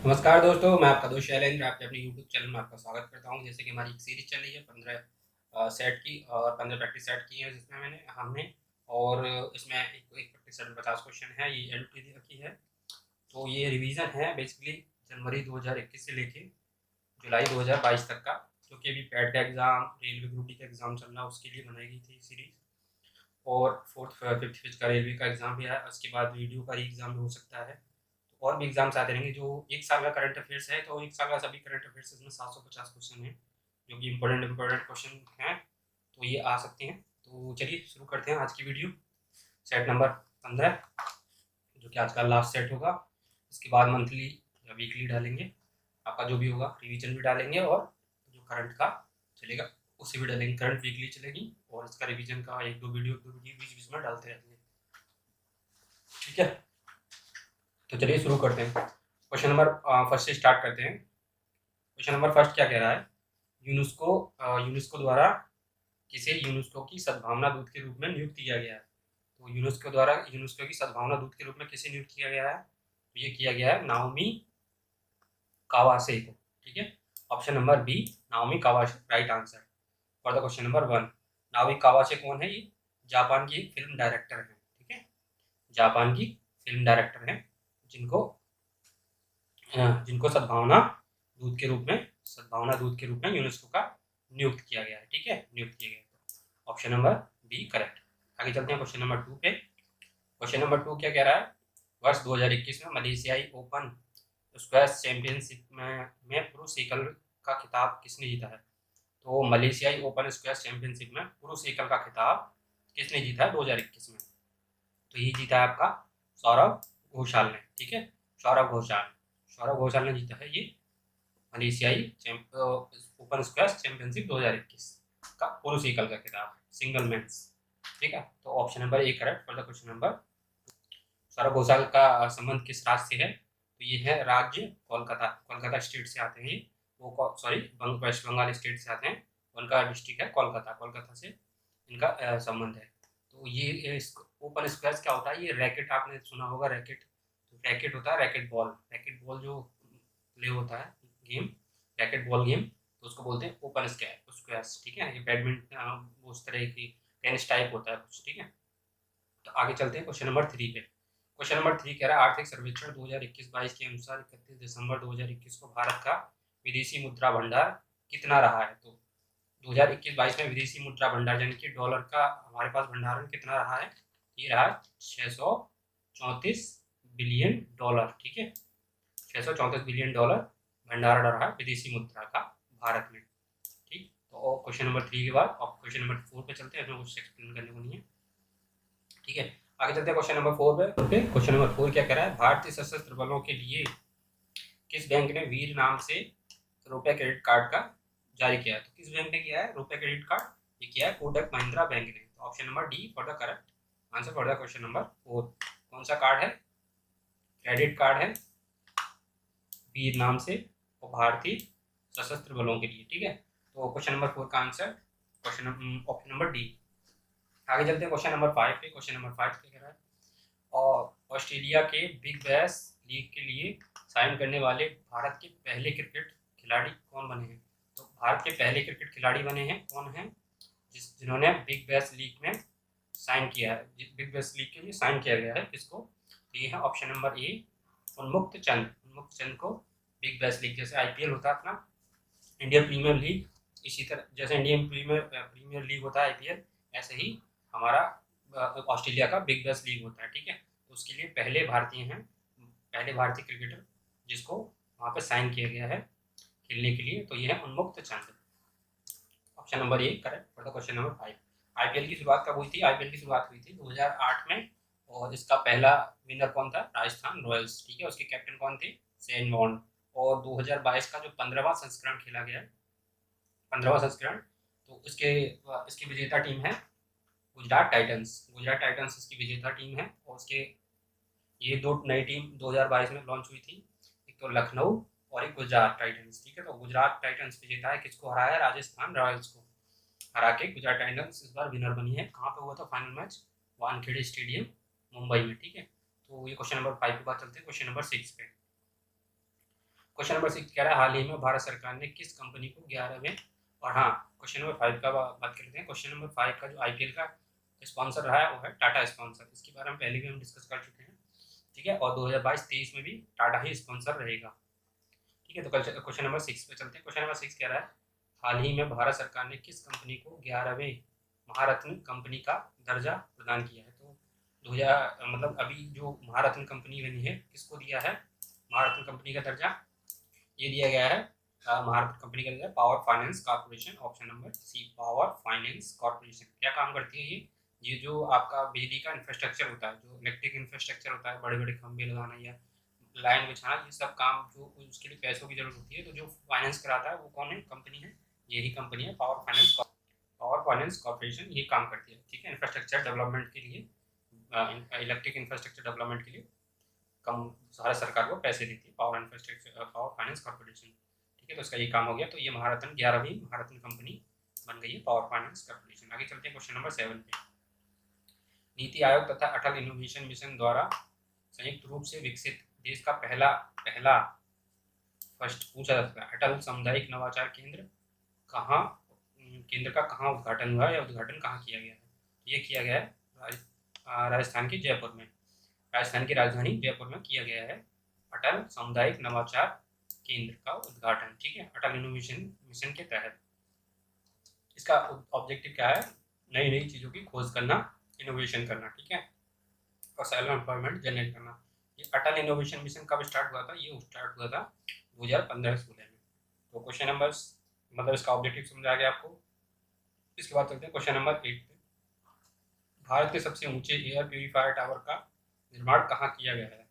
नमस्कार दोस्तों, मैं आपका दोस्त शैलेंद्र आपके अपने यूट्यूब चैनल में आपका स्वागत करता हूं। जैसे कि हमारी एक सीरीज चल रही है 15 सेट की और 15 प्रैक्टिस सेट की है जिसमें हमने और इसमें एक प्रैक्टिस सेट में 50 क्वेश्चन है। ये एलटीडी की है, तो ये रिवीजन है बेसिकली जनवरी 2021 से लेके जुलाई 2022 तक का, क्योंकि अभी पैट का एग्ज़ाम, रेलवे ग्रुप डी का एग्ज़ाम चल रहा है, उसके लिए बनाई गई थी सीरीज। और फोर्थ फिफ्थ फिफ्थ का रेलवे का एग्ज़ाम भी है, उसके बाद वीडियो का ही एग्ज़ाम भी हो सकता है। और भी एग्जाम्स आते रहेंगे। जो एक साल का करंट अफेयर्स है, तो एक साल का सभी करंट अफेयर्स में 750 क्वेश्चन है, जो कि इंपॉर्टेंट क्वेश्चन हैं, तो ये आ सकते हैं। तो चलिए शुरू करते हैं आज की वीडियो। सेट नंबर 15, जो कि आज का लास्ट सेट होगा। इसके बाद मंथली या वीकली डालेंगे, आपका जो भी होगा रिवीजन भी डालेंगे, और जो करंट का चलेगा उसे भी डालेंगे। करंट वीकली चलेगी और इसका रिवीजन का एक दो वीडियो बीच बीच में डालते रहेंगे, ठीक है। तो चलिए शुरू करते हैं। क्वेश्चन नंबर फर्स्ट से स्टार्ट करते हैं। क्वेश्चन नंबर फर्स्ट क्या कह रहा है? यूनेस्को यूनेस्को द्वारा किसे यूनेस्को की सद्भावना दूत के रूप में नियुक्त किया गया है? तो यूनेस्को द्वारा यूनेस्को की सद्भावना दूत के रूप में किसे नियुक्त किया गया है? तो ये किया गया है नाओमी कावासे को, ठीक है। Option number B, Naomi Kawase right answer for the question number 1। Naomi Kawase कौन है? ये जापान की एक फिल्म डायरेक्टर है, ठीक है। जापान की फिल्म डायरेक्टर है, जिनको जिनको सद्भावना दूत के रूप में यूनेस्को का नियुक्त किया गया है, ठीक है, नियुक्त किया गया। Option number B correct. आगे चलते हैं क्वेश्चन नंबर 2 पे। क्वेश्चन नंबर 2 क्या कह रहा है? वर्ष 2021 में मलेशियाई ओपन स्क्वैश चैंपियनशिप में पुरुष एकल का खिताब किसने जीता है? तो मलेशियाई ओपन स्क्वैश चैंपियनशिप में पुरुष एकल का खिताब किसने जीता है 2021 में? तो ये जीता है आपका सौरभ घोषाल ने, ठीक है। सौरभ घोषाल ने जीता है ये मलेशियाई ओपन स्क्वैश चैंपियनशिप 2021 का पुरुष एकल का खिताब, सिंगल मेंस, ठीक है। तो option number A correct for the question number. Saurabh Ghoshal का संबंध किस राज्य से है? तो ये है राज्य कोलकाता, कोलकाता स्टेट से आते हैं ये, वो सॉरी वेस्ट बंगाल स्टेट से आते हैं। उनका डिस्ट्रिक्ट है कोलकाता, कोलकाता से इनका संबंध है। तो ये ओपन स्क्वैश क्या होता है? ये रैकेट, आपने सुना होगा रैकेट, तो रैकेट होता है रैकेट बॉल जो प्ले होता है गेम, रैकेट बॉल गेम, तो उसको बोलते हैं ओपन स्क्वैश, ठीक है। ये बैडमिंटन उस तरह की टेनिस टाइप होता है कुछ, ठीक है। तो आगे चलते हैं क्वेश्चन नंबर 3 पे। क्वेश्चन नंबर 3 कह रहा है आर्थिक सर्वेक्षण 2021-22 के अनुसार 31 दिसंबर 2021 को भारत का विदेशी मुद्रा भंडार कितना रहा है? तो 2021-22 में विदेशी मुद्रा भंडार यानी कि डॉलर का हमारे पास भंडारण कितना रहा है? ये रहा 634 बिलियन डॉलर, ठीक है। 634 बिलियन डॉलर भंडारण रहा है विदेशी मुद्रा का भारत में, ठीक। तो क्वेश्चन नंबर 3 के बाद अब क्वेश्चन नंबर 4 पे चलते हैं, इसमें कुछ एक्सप्लेन करने को नहीं है, ठीक है। आगे चलते हैं क्वेश्चन नंबर 4 पे। क्वेश्चन नंबर 4 क्या कह रहा है? भारतीय सशस्त्र बलों के लिए किस बैंक ने वीर नाम से रुपए क्रेडिट कार्ड का जारी किया है? तो किस बैंक ने किया है रुपए क्रेडिट कार्ड? ये किया है कोटक महिंद्रा बैंक ने। तो option number D for the correct answer for the question number 4। कौन सा कार्ड है? क्रेडिट कार्ड है वीर नाम से और भारतीय सशस्त्र बलों के लिए, ठीक है। तो क्वेश्चन नंबर 4 का आंसर ऑप्शन नंबर डी। आगे चलते हैं क्वेश्चन नंबर 5 पे। क्वेश्चन नंबर 5 क्या कह रहा है? और ऑस्ट्रेलिया के बिग बैश लीग के लिए साइन करने वाले भारत के पहले क्रिकेट खिलाड़ी कौन बने हैं? तो भारत के पहले क्रिकेट खिलाड़ी बने हैं कौन हैं? जिन्होंने बिग बैश लीग में साइन किया है, बिग बैश लीग के लिए साइन किया गया है किसको? तो ये है ऑप्शन नंबर ए, उन्मुक्त चंद को बिग बैश लीग, जैसे आईपीएल होता है अपना इंडियन प्रीमियर लीग, इसी तरह जैसे इंडियन प्रीमियर लीग होता है आईपीएल, ऐसे ही हमारा ऑस्ट्रेलिया का बिग बैश लीग होता है, ठीक है। तो उसके लिए पहले भारतीय क्रिकेटर जिसको वहाँ पे साइन किया गया है खेलने के लिए, तो ये है Unmukt Chand. Option number A correct for the question number 5। IPL की शुरुआत कब हुई थी? आईपीएल की शुरुआत हुई थी 2008 में, और इसका पहला विनर कौन था? राजस्थान रॉयल्स, ठीक है। उसके कैप्टन कौन थे? Shane Warne. और 2022 का जो 15वां संस्करण खेला गया, 15वां संस्करण, तो इसकी विजेता टीम है गुजरात टाइटंस। गुजरात टाइटंस इसकी विजेता टीम है, और उसके ये दो नई टीम 2022 में लॉन्च हुई थी, एक तो लखनऊ और एक गुजरात टाइटंस, ठीक है। तो गुजरात टाइटंस विजेता है, किसको हराया है? राजस्थान रॉयल्स को हरा के गुजरात टाइटंस इस बार विनर बनी है। कहाँ पे हुआ था final match? Wankhede stadium Mumbai में, ठीक है। तो ये क्वेश्चन नंबर 5 के बाद चलते हैं क्वेश्चन नंबर 6 पे। क्वेश्चन नंबर 6 कह रहा है हाल ही में भारत सरकार ने किस कंपनी को 11वें, और हाँ क्वेश्चन नंबर 5 का बात कर लेते हैं। क्वेश्चन नंबर 5 का जो आईपीएल का स्पॉन्सर रहा है वो है टाटा स्पॉन्सर। इसके बारे में पहले भी हम डिस्कस कर चुके हैं, ठीक है, और 2022-23 में भी टाटा ही स्पॉन्सर रहेगा, ठीक है। तो कल क्वेश्चन नंबर 6 पे चलते हैं। क्वेश्चन नंबर 6 कह रहा है हाल ही में भारत सरकार ने किस कंपनी को 11वें महारत्न कंपनी का दर्जा प्रदान किया है। तो 2000 मतलब अभी जो महारत्न कंपनी बनी है किसको दिया है महारत्न कंपनी का दर्जा, ये दिया गया है महारत्न कंपनी का दर्जा power finance corporation. Option number C power finance corporation. क्या काम करती है ये जो आपका बिजली का इंफ्रास्ट्रक्चर होता है, जो इलेक्ट्रिक इंफ्रास्ट्रक्चर होता है, बड़े बड़े खंभे लगाना या लाइन बिछाना, ये सब काम जो उसके लिए पैसों की जरूरत होती है, तो जो फाइनेंस कराता है वो कौन है, कंपनी है, यही कंपनी है पावर फाइनेंस कॉर्पोरेशन, ये काम करती है, ठीक है। इंफ्रास्ट्रक्चर डेवलपमेंट के लिए, इलेक्ट्रिक इंफ्रास्ट्रक्चर डेवलपमेंट के लिए कम भारत सरकार को पैसे देती है पावर फाइनेंस कॉर्पोरेशन, ठीक है। तो इसका ये काम हो गया। तो ये महारत्न 11वीं महारत्न कंपनी बन गई है पावर फाइनेंस कॉर्पोरेशन। आगे चलते हैं क्वेश्चन नंबर 7 पे। नीति आयोग तथा अटल इनोवेशन मिशन द्वारा संयुक्त रूप से विकसित देश का पहला फर्स्ट पूछा जा सकता है अटल सामुदायिक नवाचार केंद्र का कहाँ उद्घाटन हुआ या उद्घाटन कहाँ किया गया है। ये किया गया है राजस्थान के जयपुर में, राजस्थान की राजधानी जयपुर में किया गया है अटल सामुदायिक नवाचार केंद्र का उद्घाटन, ठीक है, अटल इनोवेशन मिशन के तहत। इसका ऑब्जेक्टिव क्या है, नई नई चीज़ों की खोज करना, इनोवेशन करना, ठीक है, और सेल्फ एम्प्लॉयमेंट जनरेट करना। ये अटल इनोवेशन मिशन कब स्टार्ट हुआ था, ये स्टार्ट हुआ था 2015-16 में। तो क्वेश्चन नंबर मतलब इसका ऑब्जेक्टिव समझ आ गया आपको। इसके बाद चलते हैं क्वेश्चन नंबर 8 पे। भारत के सबसे ऊंचे एयर प्यूरिफायर टावर का निर्माण कहाँ किया गया है।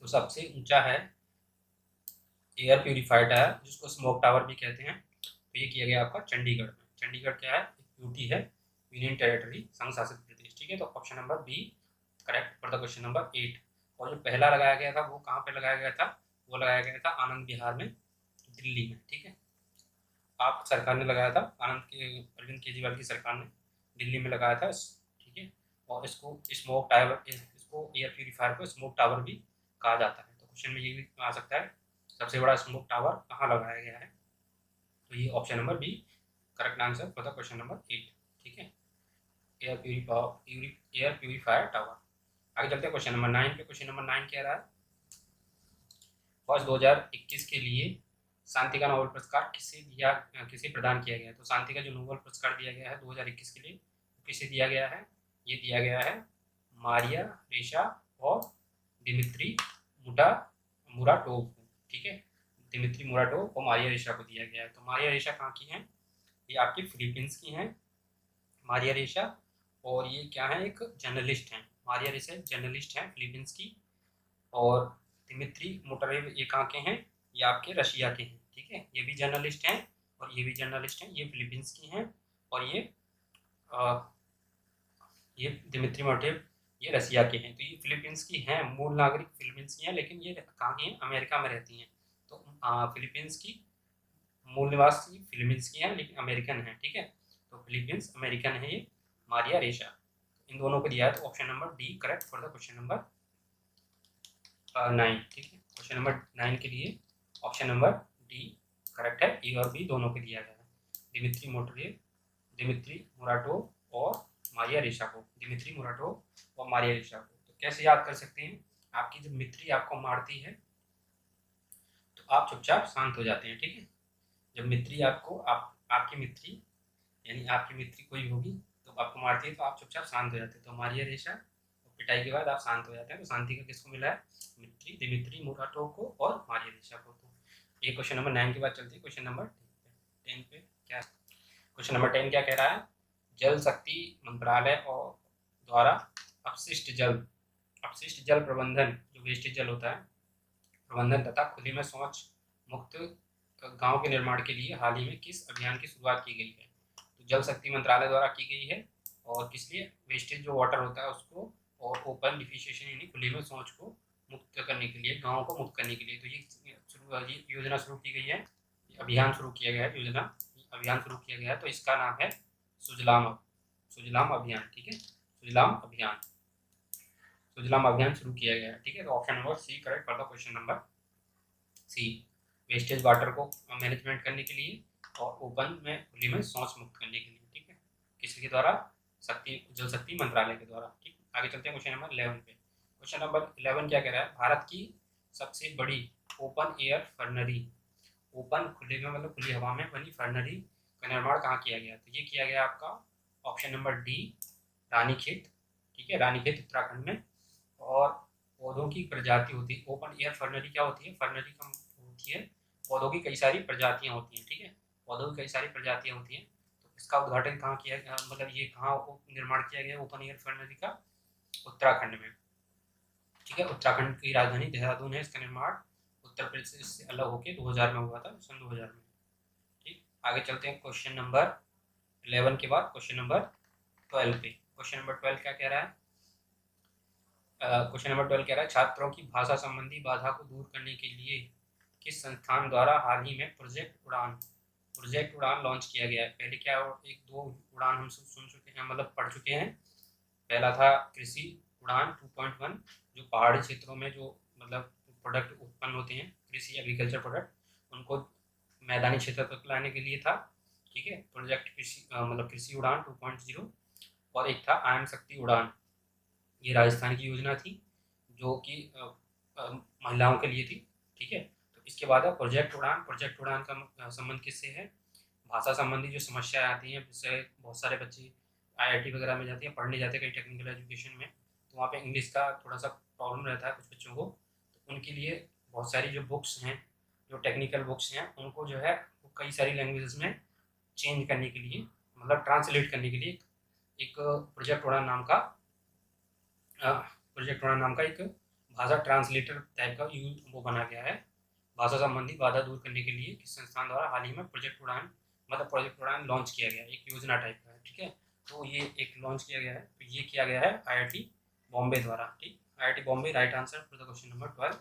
तो सबसे ऊंचा है एयर प्यूरिफायर टावर, जिसको स्मोक टावर भी कहते हैं, तो ये किया गया आपका चंडीगढ़ में। चंडीगढ़ क्या है, एक यूटी है, यूनियन टेरिटरी, संघ शासित प्रदेश, ठीक है। तो option number B correct for the question number 8। और जो पहला लगाया गया था वो कहाँ पे लगाया गया था, वो लगाया गया था आनंद विहार में, दिल्ली में, ठीक है। आप सरकार ने लगाया था, अरविंद केजरीवाल की सरकार ने दिल्ली में लगाया था, ठीक है। और इसको स्मोक टावर, इसको एयर प्यूरिफायर को स्मोक टावर भी कहा जाता है। तो क्वेश्चन में ये भी आ सकता है सबसे बड़ा स्मोक टावर कहाँ लगाया गया है, तो ये option number B correct answer for the question number 8, ठीक है, एयर प्यूरिफायर टावर। आगे चलते हैं क्वेश्चन नंबर 9 पे। क्वेश्चन नंबर 9 कह रहा है वर्ष 2021 के लिए शांति का नोबेल पुरस्कार किसे प्रदान किया गया है। तो शांति का जो नोबेल पुरस्कार दिया गया है 2021 के लिए, किसे दिया गया है, ये दिया गया है मारिया रेशा और दिमित्री मुराटोव को, ठीक है, दिमित्री मुराटोव और मारिया रेशा को दिया गया है। तो मारिया रेशा कहाँ की हैं, ये आपकी फिलीपींस की हैं मारिया रेशा, और ये क्या है, एक जर्नलिस्ट हैं, मारिया रेशा जर्नलिस्ट हैं फिलीपींस की, और दिमित्री मुराटोव ये कहाँ के हैं, ये आपके रशिया के हैं, ठीक है, ये भी जर्नलिस्ट हैं और ये भी जर्नलिस्ट हैं, ये फिलीपींस की हैं, और ये दिमित्री मुराटोव ये रशिया के हैं। तो ये फिलीपींस की हैं, मूल नागरिक फिलीपींस की हैं, लेकिन ये कहाँ की हैं, अमेरिका में रहती हैं। तो फिलीपींस की मूल निवासी फिलीपींस की हैं लेकिन अमेरिकन हैं, ठीक है। तो फिलीपींस अमेरिकन है ये मारिया रेशा, इन दोनों को दिया है। तो option number D correct for the question number 9, ठीक है। क्वेश्चन नंबर 9 के लिए ऑप्शन नंबर डी करेक्ट है, ए और बी दोनों को दिया गया है, दिमित्री मुराटोव और मारिया रेशा को, दिमित्री मुराटोव और मारिया रेशा को। तो कैसे याद कर सकते हैं, आपकी जब मित्री आपको मारती है तो आप चुपचाप शांत हो जाते हैं, ठीक है। जब मित्री आपको आपकी मित्री यानी आपकी मित्री कोई होगी तो आपको मारती है तो आप चुपचाप शांत हो जाते हैं। तो मारिया रेशा और पिटाई के बाद आप शांत हो जाते हैं। तो शांति का किसको मिला है, मित्री दिमित्री मुराटोव को और मारिया रेशा को। तो ये क्वेश्चन नंबर 9 के बाद चलते हैं क्वेश्चन नंबर 10 पे। क्या क्वेश्चन नंबर 10 क्या कह रहा है, जल शक्ति मंत्रालय और द्वारा अपशिष्ट जल प्रबंधन, जो वेस्टेज जल होता है, प्रबंधन तथा खुले में शौच मुक्त गांव के निर्माण के लिए हाल ही में किस अभियान की शुरुआत की गई है। तो जल शक्ति मंत्रालय द्वारा की गई है, और किस लिए, वेस्टेज जो वाटर होता है उसको और ओपन डिफिकेशन यानी खुले में शौच को मुक्त करने के लिए, गाँव को मुक्त करने के लिए। तो ये योजना शुरू की गई है, अभियान शुरू किया गया है, अभियान शुरू किया गया है। तो इसका नाम है सुजलाम अभियान, ठीक है, सुजलाम अभियान शुरू किया गया है, ठीक है। तो option number C correct for the question number C wastage water को मैनेजमेंट करने के लिए, और ओपन में खुले में शौच मुक्त करने के लिए, ठीक है, किसके द्वारा, जल शक्ति मंत्रालय के द्वारा। ठीक, आगे चलते हैं क्वेश्चन नंबर 11 पे। क्वेश्चन नंबर 11 क्या कह रहा है, भारत की सबसे बड़ी ओपन एयर फर्नरी, ओपन खुले में मतलब खुली हवा में बनी फर्नरी का निर्माण कहाँ किया गया, तो ये किया गया आपका ऑप्शन नंबर डी, रानीखेत। ठीक है, रानीखेत उत्तराखंड में। और पौधों की प्रजाति होती है, ओपन एयर फर्नरी क्या होती है, फर्नरी का होती है पौधों की कई सारी प्रजातियां होती हैं। ठीक है, पौधों की कई सारी प्रजातियां होती हैं। तो इसका उद्घाटन कहाँ किया गया, मतलब ये कहाँ निर्माण किया गया ओपन एयर फर्नरी का, उत्तराखंड में। ठीक है, उत्तराखंड की राजधानी देहरादून है। इसका निर्माण उत्तर प्रदेश से अलग होकर 2000 में हुआ था, सन 2000 में। ठीक, आगे चलते हैं क्वेश्चन नंबर 11 के बाद क्वेश्चन नंबर 12 पे। क्वेश्चन नंबर 12 क्या कह रहा है, क्वेश्चन नंबर 12 कह रहा है, छात्रों की भाषा संबंधी बाधा को दूर करने के लिए किस संस्थान द्वारा हाल ही में प्रोजेक्ट उड़ान लॉन्च किया गया है। पहले क्या, एक दो उड़ान हम सुन चुके हैं, मतलब पढ़ चुके हैं। पहला था कृषि उड़ान 2.1, जो पहाड़ी क्षेत्रों में जो मतलब प्रोडक्ट उत्पन्न होते हैं, कृषि एग्रीकल्चर प्रोडक्ट, उनको मैदानी क्षेत्र तक लाने के लिए था। ठीक है, प्रोजेक्ट कृषि मतलब कृषि उड़ान 2.0। और एक था आयन शक्ति उड़ान, ये राजस्थान की योजना थी, जो कि महिलाओं के लिए थी। ठीक है, तो इसके बाद है प्रोजेक्ट उड़ान। प्रोजेक्ट उड़ान का संबंध किससे है, भाषा संबंधी जो समस्याएं आती हैं, जिससे बहुत सारे बच्चे आईआईटी वगैरह में जाते हैं, पढ़ने जाते हैं कहीं टेक्निकल एजुकेशन में, तो वहाँ पे इंग्लिश का थोड़ा सा प्रॉब्लम रहता है कुछ बच्चों को। तो उनके लिए बहुत सारी जो बुक्स हैं, जो टेक्निकल बुक्स हैं, उनको जो है वो कई सारी लैंग्वेजेस में चेंज करने के लिए, मतलब ट्रांसलेट करने के लिए एक प्रोजेक्ट उड़ान नाम का एक भाषा ट्रांसलेटर टाइप का वो बना गया है। भाषा संबंधी बाधा दूर करने के लिए किस संस्थान द्वारा हाल ही में प्रोजेक्ट उड़ान लॉन्च किया गया, एक योजना टाइप का है। ठीक है, तो ये एक लॉन्च किया गया है, तो ये किया गया है आईआईटी बॉम्बे द्वारा। ठीक, IIT Bombay right answer for the question number 12।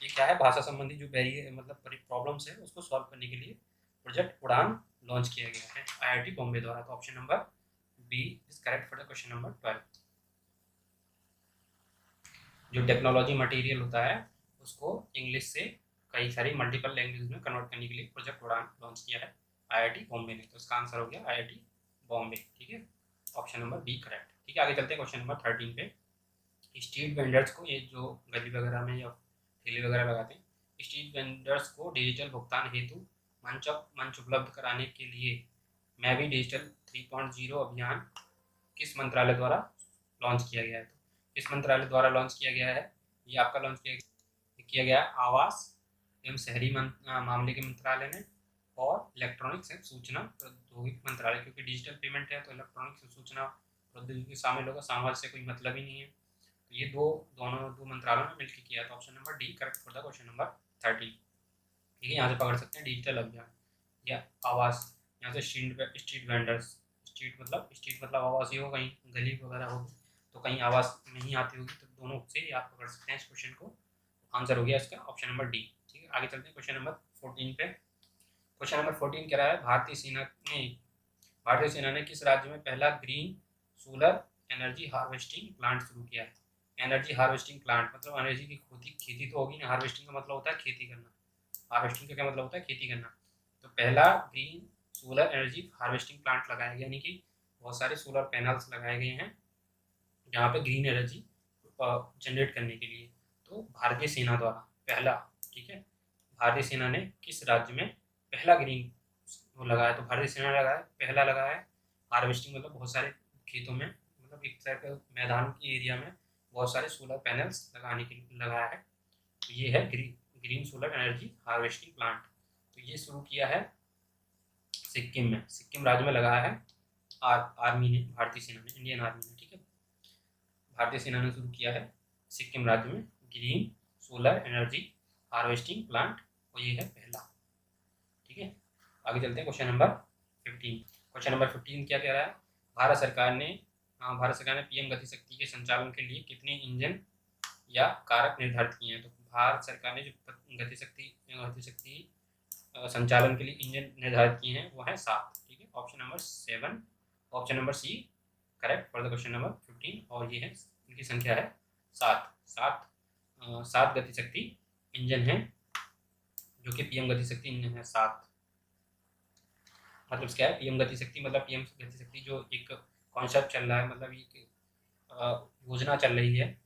ये क्या है, भाषा संबंधी जो बैरियर मतलब प्रॉब्लम्स है उसको सॉल्व करने के लिए प्रोजेक्ट उड़ान लॉन्च किया गया है आईआईटी बॉम्बे द्वारा। तो option number B is correct for the question number 12। जो टेक्नोलॉजी मटेरियल होता है उसको इंग्लिश से कई सारी मल्टीपल लैंग्वेज में कन्वर्ट करने के लिए प्रोजेक्ट उड़ान लॉन्च किया है आईआईटी बॉम्बे ने। तो इसका आंसर हो गया आईआईटी बॉम्बे। ठीक है, ऑप्शन नंबर बी करेक्ट। ठीक है, आगे चलते हैं क्वेश्चन नंबर 13 पे। स्ट्रीट वेंडर्स को, ये जो गली वगैरह में या ठेले वगैरह लगाते हैं, स्ट्रीट वेंडर्स को डिजिटल भुगतान हेतु मंच उपलब्ध कराने के लिए मैं भी डिजिटल 3.0 अभियान किस मंत्रालय द्वारा लॉन्च किया गया है। तो किस मंत्रालय द्वारा लॉन्च किया गया है, ये आपका लॉन्च किया गया आवास एवं शहरी मामले के मंत्रालय ने, और इलेक्ट्रॉनिक्स एवं सूचना प्रौद्योगिकी मंत्रालय, क्योंकि डिजिटल पेमेंट है तो इलेक्ट्रॉनिक्स एवं सूचना प्रौद्योगिकी शामिल होगा, समाज से कोई मतलब ही नहीं है। तो ये दो मंत्रालयों ने मिलकर किया। तो option number D correct for the question number 13। ठीक है, यहाँ से पकड़ सकते हैं डिजिटल अभियान या आवास, यहाँ से स्ट्रीट वेंडर्स, स्ट्रीट मतलब आवास ही हो, कहीं गली वगैरह होगी तो कहीं आवास नहीं आती होगी, तो दोनों से आप पकड़ सकते हैं इस क्वेश्चन को। आंसर हो गया इसका ऑप्शन नंबर डी। ठीक है, आगे चलते हैं क्वेश्चन नंबर 14 पे। क्वेश्चन नंबर 14 कह रहा है, भारतीय सेना ने किस राज्य में पहला green solar energy harvesting plant शुरू किया है। एनर्जी हार्वेस्टिंग प्लांट मतलब एनर्जी की खेती तो होगी ना, हार्वेस्टिंग का मतलब होता है खेती करना, हार्वेस्टिंग का क्या मतलब होता है, खेती करना। तो पहला green solar energy harvesting plant लगाया गया, यानी कि बहुत सारे सोलर पैनल्स लगाए गए हैं जहाँ पे ग्रीन एनर्जी जनरेट करने के लिए। तो भारतीय सेना द्वारा पहला, ठीक है, भारतीय सेना ने किस राज्य में पहला ग्रीन वो लगाया, तो भारतीय सेना ने लगाया, पहला लगाया है। हार्वेस्टिंग मतलब बहुत सारे खेतों में, मतलब एक तरह का मैदान के एरिया में बहुत सारे सोलर पैनल्स लगाने के लिए लगाया है। तो ये है green solar energy harvesting plant. तो ये शुरू किया है सिक्किम में, सिक्किम राज्य में लगाया है आर्मी ने, भारतीय सेना ने, इंडियन आर्मी ने। ठीक है, भारतीय सेना ने शुरू किया है सिक्किम राज्य में green solar energy harvesting plant, और ये है पहला। ठीक है, आगे चलते हैं क्वेश्चन नंबर 15। क्वेश्चन नंबर 15 क्या कह रहा है, भारत सरकार ने पीएम गति शक्ति के संचालन के लिए कितने इंजन या कारक निर्धारित किए हैं। तो भारत सरकार ने जो गति शक्ति संचालन के लिए इंजन निर्धारित किए हैं वो है 7। ठीक है, option number 7, option number C correct for the question number 15। और ये है, इनकी संख्या है 7 गति शक्ति इंजन है जो कि पीएम गति शक्ति इंजन है 7। मतलब क्या है पीएम गति शक्ति, मतलब पीएम गति शक्ति जो एक कॉन्सेप्ट चल रहा है, मतलब एक योजना चल रही है।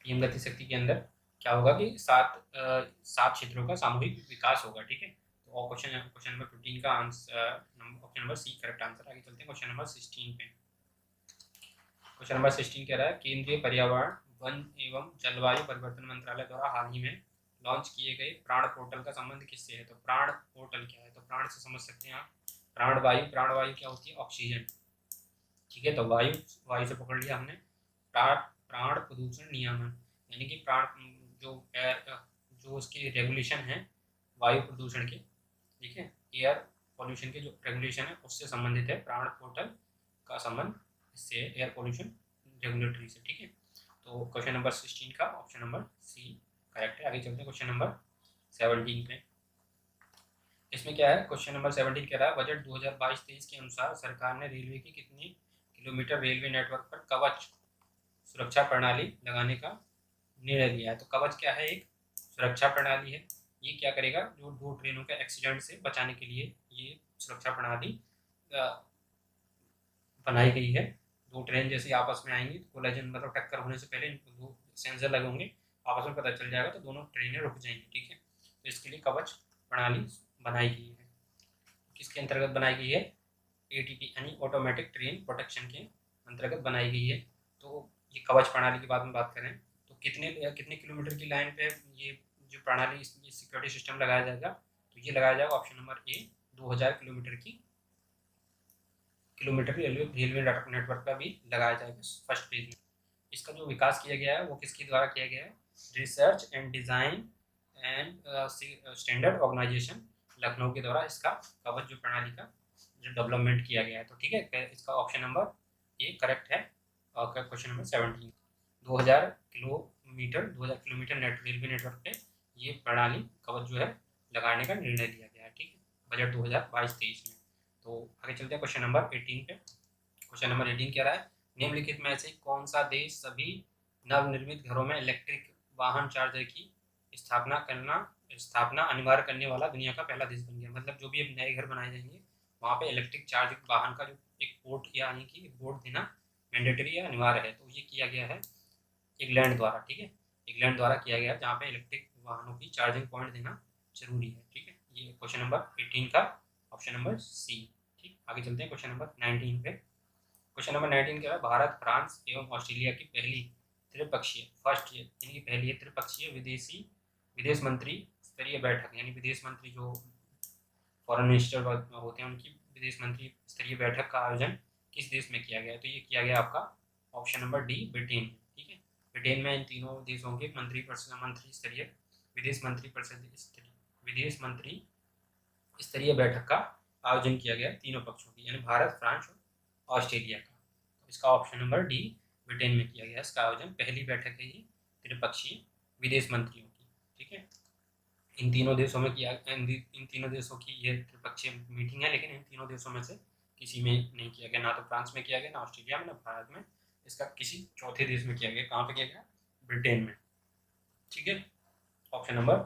पीएम गति शक्ति के अंदर क्या होगा कि 7 क्षेत्रों का सामूहिक विकास होगा, ठीक है। तो क्वेश्चन नंबर 15 का answer option number C correct answer. आगे चलते हैं क्वेश्चन नंबर 16 पे। क्वेश्चन नंबर 16 कह रहा है केंद्रीय पर्यावरण वन एवं जलवायु परिवर्तन मंत्रालय द्वारा हाल ही में लॉन्च किए गए प्राण पोर्टल का संबंध किससे है। तो प्राण पोर्टल क्या है, तो प्राण से समझ सकते हैं आप। प्राणवायु क्या होती है, ऑक्सीजन, ठीक है। तो वायु से पकड़ लिया हमने। प्राण प्रदूषण नियमन, यानी कि प्राण जो जो उसके रेगुलेशन है वायु प्रदूषण के, ठीक है, एयर पॉल्यूशन के जो रेगुलेशन है उससे संबंधित है प्राण पोर्टल का संबंध इससे, एयर पॉल्यूशन रेगुलेटरी से, ठीक है। तो क्वेश्चन नंबर 16 का ऑप्शन नंबर सी करेक्ट है। आगे चलते हैं क्वेश्चन नंबर 17 पे। इसमें क्या है, क्वेश्चन नंबर 17 कह रहा है बजट 2022-23 के अनुसार सरकार ने रेलवे की कितनी किलोमीटर रेलवे नेटवर्क पर कवच सुरक्षा प्रणाली लगाने का निर्णय लिया है। तो कवच क्या है, एक सुरक्षा प्रणाली है। ये क्या करेगा, जो 2 ट्रेनों के एक्सीडेंट से बचाने के लिए ये सुरक्षा प्रणाली बनाई गई है। 2 ट्रेन जैसे आपस में आएंगी तो कोलाइजन मतलब टक्कर होने से पहले इनको 2 सेंसर लगे होंगे, आपस में पता चल जाएगा तो दोनों ट्रेनें रुक जाएंगी, ठीक है। तो इसके लिए कवच प्रणाली बनाई गई है। किसके अंतर्गत बनाई गई है, एटीपी यानी ऑटोमेटिक ट्रेन प्रोटेक्शन के अंतर्गत बनाई गई है। तो ये कवच प्रणाली की बात करें तो कितने किलोमीटर की लाइन पे ये जो प्रणाली सिक्योरिटी सिस्टम लगाया जाएगा, तो ये लगाया जाएगा ऑप्शन नंबर ए 2000 किलोमीटर रेलवे नेटवर्क का भी लगाया जाएगा फर्स्ट फेज में। इसका जो विकास किया गया है वो किसके द्वारा किया गया है, research and design and standard organisation Lucknow के द्वारा इसका कवच जो प्रणाली का जो डेवलपमेंट किया गया है। तो ठीक है, इसका ऑप्शन नंबर ए करेक्ट है। और question number 17 2000 kilometre railway network पे ये प्रणाली कवच जो है लगाने का निर्णय लिया गया है, ठीक है, बजट 2022-23 में। तो आगे चलते हैं क्वेश्चन नंबर 18 पे। क्वेश्चन नंबर 18 कह रहा है निम्नलिखित में से कौन सा देश सभी नवनिर्मित घरों में इलेक्ट्रिक वाहन चार्जर की स्थापना अनिवार्य करने वाला दुनिया का पहला देश बन गया। मतलब जो भी अब नए घर बनाए जाएंगे वहाँ पे इलेक्ट्रिक चार्जिंग वाहन का जो एक पोर्ट यानी कि बोर्ड देना मैंडेटरी या अनिवार्य है। तो ये किया गया है इंग्लैंड द्वारा, ठीक है, इंग्लैंड द्वारा किया गया है जहाँ पे इलेक्ट्रिक वाहनों की चार्जिंग पॉइंट देना जरूरी है, ठीक है। ये क्वेश्चन नंबर 18 का ऑप्शन नंबर सी, ठीक। आगे चलते हैं क्वेश्चन नंबर 19 पे। क्वेश्चन नंबर 19 क्या है, भारत फ्रांस एवं ऑस्ट्रेलिया की पहली त्रिपक्षीय त्रिपक्षीय विदेश मंत्री स्तरीय बैठक, यानी विदेश मंत्री जो फॉरेन मिनिस्टर होते हैं उनकी विदेश मंत्री स्तरीय बैठक का आयोजन किस देश में किया गया है। तो ये किया गया आपका ऑप्शन नंबर डी ब्रिटेन, ठीक है। ब्रिटेन में इन तीनों देशों के मंत्री स्तरीय विदेश मंत्री स्तरीय बैठक का आयोजन किया गया तीनों पक्षों की, यानी भारत, फ्रांस और ऑस्ट्रेलिया का। तो इसका ऑप्शन नंबर डी ब्रिटेन में किया गया इसका आयोजन। पहली बैठक है ये त्रिपक्षीय विदेश मंत्रियों की, ठीक है। इन तीनों देशों में किया, इन तीनों देशों की ये त्रिपक्षीय मीटिंग है, लेकिन इन तीनों देशों में से किसी में नहीं किया गया, ना तो फ्रांस में किया गया, ना ऑस्ट्रेलिया में, ना भारत में। इसका किसी चौथे देश में किया गया। कहाँ पे किया गया, ब्रिटेन में, ठीक है। Option number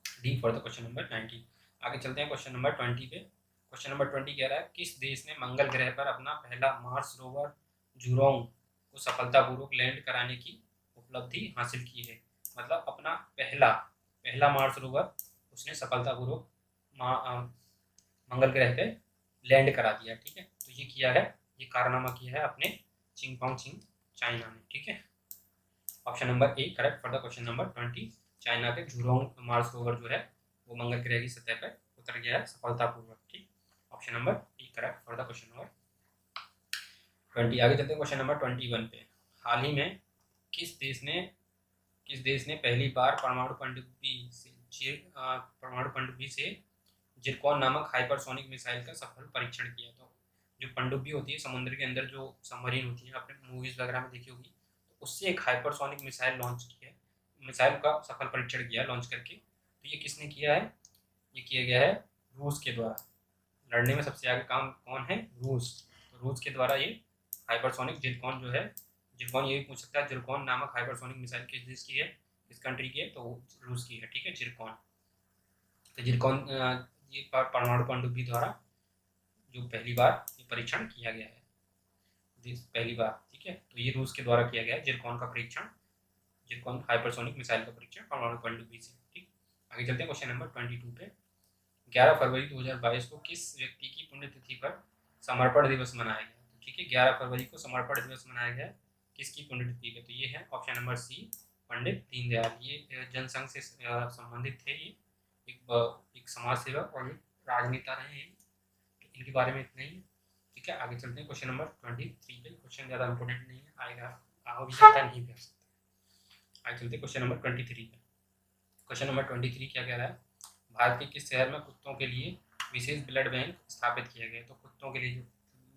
D for the question number 19। आगे चलते हैं क्वेश्चन नंबर 20 पे। क्वेश्चन नंबर 20 कह रहा है किस देश ने मंगल ग्रह पर अपना पहला मार्स रोवर जुरोंग को सफलतापूर्वक लैंड कराने की उपलब्धि हासिल की है। मतलब अपना पहला मार्स रोवर उसने सफलतापूर्वक मंगल ग्रह पे लैंड करा दिया, ठीक है। तो ये किया है, ये कारनामा किया है अपने चिंगपोंग चाइना ने, ठीक है। Option number A correct for the question number 20। China के जुरोंग मार्स रोवर जो है वो मंगल ग्रह की सतह पर उतर गया है सफलतापूर्वक, ठीक। Option number E correct for the question number 20। आगे चलते हैं क्वेश्चन नंबर 21 पे। हाल ही में किस देश ने पहली बार परमाणु पनडुब्बी से जिरकॉन नामक हाइपरसोनिक मिसाइल का सफल परीक्षण किया। तो जो पनडुब्बी होती है समुद्र के अंदर जो सबमरीन होती है, आपने मूवीज वगैरह में देखी होगी, तो उससे एक हाइपरसोनिक मिसाइल लॉन्च किया है, मिसाइल का सफल परीक्षण किया लॉन्च करके। तो ये किसने किया है, ये किया गया है रूस के द्वारा। लड़ने में सबसे आगे काम कौन है, रूस। तो रूस के द्वारा ये हाइपरसोनिक जिरकॉन जो है, जिरकॉन ये भी पूछ सकता है जिरकॉन नामक हाइपरसोनिक मिसाइल किस देश की है, किस कंट्री की है, तो रूस की है, ठीक है, जिरकॉन। तो जिरकॉन ये परमाणु पनडुब्बी द्वारा जो पहली बार ये परीक्षण किया गया है, पहली बार, ठीक है। तो ये रूस के द्वारा किया गया है जिरकॉन का परीक्षण, जिरकॉन हाइपरसोनिक मिसाइल का परीक्षण परमाणु पनडुब्बी से, ठीक। आगे चलते हैं क्वेश्चन नंबर 22 पे। 11 फरवरी 2022 को किस व्यक्ति की पुण्यतिथि पर समर्पण दिवस मनाया गया, तो ठीक है, 11 फरवरी को समर्पण दिवस मनाया गया, किसकी पुण्यतिथि पे, तो ये है ऑप्शन नंबर सी, पंडित दीनदयाल। ये जनसंघ से संबंधित थे, ये एक समाज सेवक और एक राजनेता रहे हैं, इनके बारे में इतना ही, ठीक है। आगे चलते हैं क्वेश्चन नंबर 23 पे। क्वेश्चन ज़्यादा इंपॉर्टेंट नहीं है, आएगा आओ भी जाता नहीं कर सकते। आगे चलते हैं क्वेश्चन नंबर 23 पे। क्वेश्चन नंबर 23 क्या कह रहा है, भारत के किस शहर में कुत्तों के लिए विशेष ब्लड बैंक स्थापित किया गया है, तो कुत्तों के लिए जो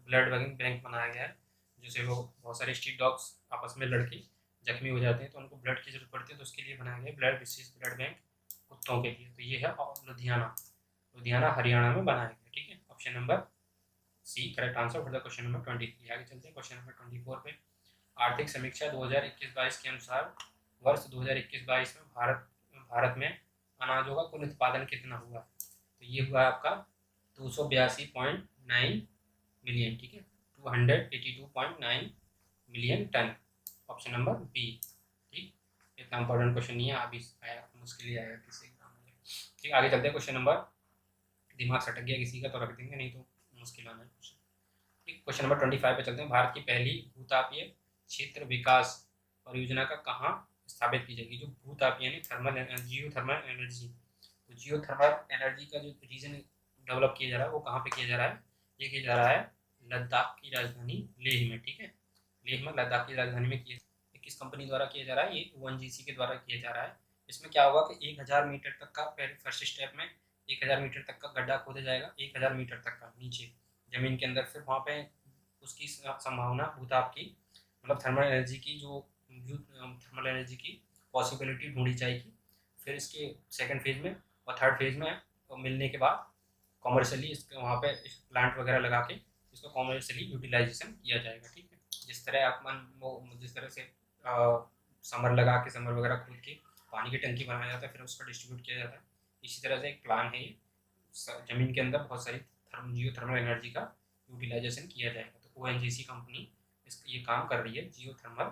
ब्लड बैंक बनाया गया है, जैसे वो बहुत सारे स्ट्रीट डॉग्स आपस में लड़के जख्मी हो जाते हैं तो उनको ब्लड की जरूरत पड़ती है, तो उसके लिए बनाया गया विशेष ब्लड बैंक कुत्तों के लिए, तो ये है लुधियाना हरियाणा में बनाया गया, ठीक है। Option number C correct answer for the question number 23। आगे चलते हैं क्वेश्चन नंबर 24 पे। आर्थिक समीक्षा 2021-22 के अनुसार वर्ष 2021-22 में भारत में अनाजों का कुल उत्पादन कितना हुआ, तो ये हुआ आपका 282.9 मिलियन, ठीक है, 282.9 million ton, option number B, ठीक। इतना इंपॉर्टेंट क्वेश्चन नहीं है, अभी आया मुश्किल ही आएगा किसी एग्जाम में, ठीक। आगे चलते हैं क्वेश्चन नंबर, दिमाग सटक गया किसी का तो रख देंगे, नहीं तो मुश्किल आना है क्वेश्चन, ठीक। क्वेश्चन नंबर 25 पे चलते हैं। भारत की पहली भूतापीय क्षेत्र विकास परियोजना का कहाँ स्थापित की जाएगी, जो भूतापीय यानी जियो थर्मल एनर्जी, तो जियो थर्मल एनर्जी का जो रीजन डेवलप किया जा रहा है वो कहाँ पे किया जा रहा है, ये किया जा रहा है लद्दाख की राजधानी लेह में, ठीक है, लेह में लद्दाख की राजधानी में किया, किस कंपनी द्वारा किया जा रहा है, ये ONGC के द्वारा किया जा रहा है। इसमें क्या होगा कि 1000 मीटर तक का पहले फर्स्ट स्टेप में 1000 मीटर तक का गड्ढा खोदा जाएगा, 1000 मीटर तक का नीचे जमीन के अंदर, फिर वहाँ पे उसकी संभावना भूताप की मतलब थर्मल एनर्जी की जो थर्मल एनर्जी की पॉसिबिलिटी ढूंढी जाएगी, फिर इसके सेकंड फेज में और थर्ड फेज में मिलने के बाद कॉमर्शियली इसके वहाँ पे प्लांट वगैरह लगा के इसको कॉमर्शियली यूटिलाइजेशन किया जाएगा, ठीक है। जिस तरह आप जिस तरह से समर लगा के समर वगैरह खोद के पानी की टंकी बनाया जाता है फिर उसको डिस्ट्रीब्यूट किया जाता है, इसी तरह से एक प्लान है ये, जमीन के अंदर बहुत सारी जियो थर्मल एनर्जी का यूटिलाइजेशन किया जाएगा, तो ONGC कंपनी ये काम कर रही है जियो थर्मल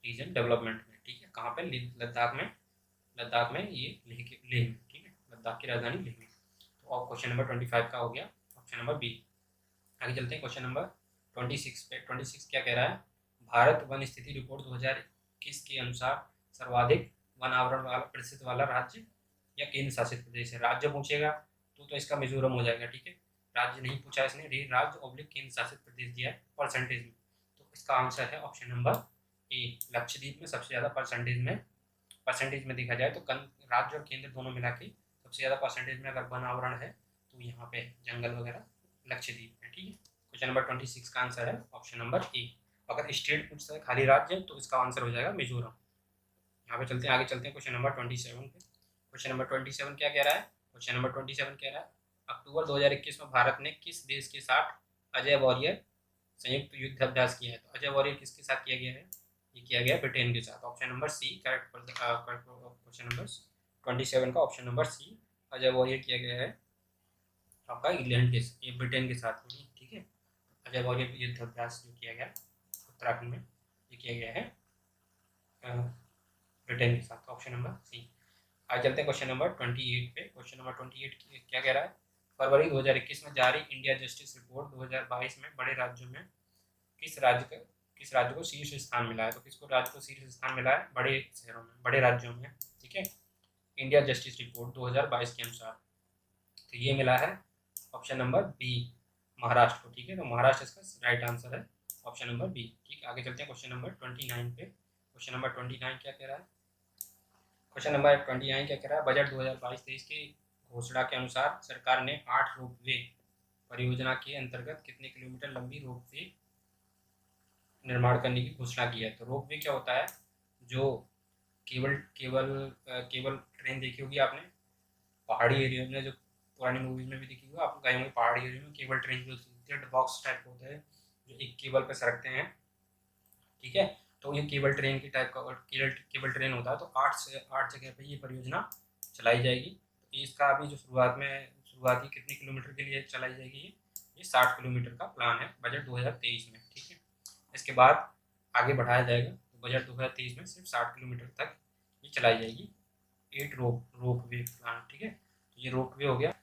रीजन डेवलपमेंट में, ठीक है, कहाँ पे लद्दाख में ये लेह में, ठीक है, लद्दाख की राजधानी लेह में। तो क्वेश्चन नंबर 25 का हो गया ऑप्शन नंबर बी। आगे चलते हैं क्वेश्चन नंबर 26 पे। 26 क्या कह रहा है, भारत वन स्थिति रिपोर्ट 2021 के अनुसार सर्वाधिक वन आवरण वाला प्रतिशत वाला राज्य या केंद्र शासित प्रदेश है। राज्य पूछेगा तो इसका मिजोरम हो जाएगा, ठीक है, राज्य नहीं पूछा इसने, राज्य ऑब्लिक केंद्र शासित प्रदेश दिया है परसेंटेज में, तो इसका आंसर है ऑप्शन नंबर ए, लक्षद्वीप में सबसे ज़्यादा परसेंटेज में देखा जाए तो राज्य और केंद्र दोनों मिला के सबसे ज़्यादा परसेंटेज में अगर वन आवरण है तो यहाँ पे जंगल वगैरह लक्षद्वीप में, ठीक है। क्वेश्चन नंबर 26 का आंसर है ऑप्शन नंबर ए। अगर स्टेट पूछता है खाली राज्य तो इसका आंसर हो जाएगा मिजोरम। यहाँ पे चलते हैं आगे चलते हैं क्वेश्चन नंबर 27 पे। क्वेश्चन नंबर 27 क्या कह रहा है, क्वेश्चन नंबर 27 कह रहा है अक्टूबर 2021 में भारत ने किस देश के साथ अजय वॉरियर संयुक्त युद्ध अभ्यास किया है, तो अजय वॉरियर किसके साथ किया गया है, ये किया गया ब्रिटेन के साथ, option number C correct for question number 27 का option number C, Ajay Warrier किया गया है आपका इंग्लैंड के ये ब्रिटेन के साथ में, ठीक है। अजय वॉरियर युद्ध अभ्यास जो किया गया उत्तराखंड में ये किया गया है ब्रिटेन के साथ, ऑप्शन नंबर सी। आज चलते हैं क्वेश्चन नंबर 28 पे। क्वेश्चन नंबर 28 क्या कह रहा है, फरवरी 2021 में जारी इंडिया जस्टिस रिपोर्ट 2022 में बड़े राज्यों में किस राज्य को शीर्ष स्थान मिला है, तो किसको राज्य को शीर्ष स्थान मिला है, बड़े शहरों में बड़े राज्यों में, ठीक है, इंडिया जस्टिस रिपोर्ट 2022 के अनुसार, तो ये मिला है ऑप्शन नंबर बी महाराष्ट्र को, ठीक है, तो महाराष्ट्र इसका राइट आंसर है ऑप्शन नंबर बी, ठीक। आगे चलते हैं क्वेश्चन नंबर 29 पे। क्वेश्चन नंबर 29 क्या कह रहा है, क्वेश्चन नंबर 29 क्या कह रहा है, बजट 2022-23 की घोषणा के अनुसार सरकार ने 8 रोपवे परियोजना के अंतर्गत कितने किलोमीटर लंबी रोपवे निर्माण करने की घोषणा की है, तो रोपवे क्या होता है, जो केबल ट्रेन देखी होगी आपने पहाड़ी एरिया में, जो पुरानी मूवीज में भी देखी होगी आपको, गए होंगे पहाड़ी एरिया में केबल ट्रेन जो बॉक्स टाइप होता है जो एक केबल पे सरकते हैं, ठीक है, तो ये केबल ट्रेन की टाइप का केबल ट्रेन होता है, तो 8 जगह पे ये परियोजना चलाई जाएगी। तो इसका अभी जो शुरुआती कितने किलोमीटर के लिए चलाई जाएगी, ये 60 किलोमीटर का प्लान है बजट 2023 में, ठीक है। इसके बाद आगे बढ़ाया जाएगा, तो बजट 2023 में सिर्फ 60 किलोमीटर तक ये चलाई जाएगी। 8 रोप वे प्लान, ठीक है। तो ये रोप वे हो गया।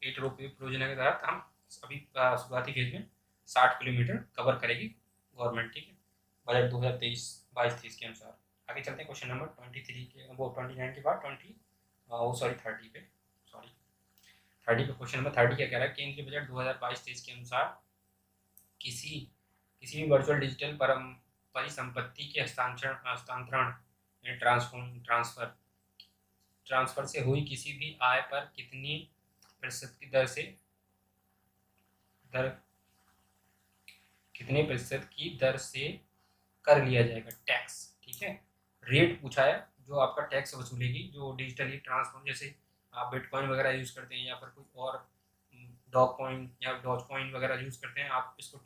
8 रोप वे परियोजना के तहत हम अभी शुरुआती फेज में 60 किलोमीटर कवर करेगी गवर्नमेंट, ठीक है, बजट 2023-22-23 के अनुसार। आगे चलते हैं क्वेश्चन नंबर 23 के, वो 29 के बाद 30 पे 30 पे क्वेश्चन नंबर 30 क्या कह रहा है, केंद्रीय बजट 2022-23 के अनुसार किसी किसी भी वर्चुअल डिजिटल परिसंपत्ति के हस्तांतरण ट्रांसफर से हुई किसी भी आय पर कितनी प्रतिशत की दर से कर लिया जाएगा टैक्स, ठीक है। रेट पूछा है जो आपका टैक्स वसूलेगी, जो डिजिटली ट्रांसफर, जैसे आप बिटकॉइन वगैरह यूज़ करते हैं या फिर कोई और डॉग कॉइन या डॉज कॉइन वगैरह यूज़ करते हैं, आप इसको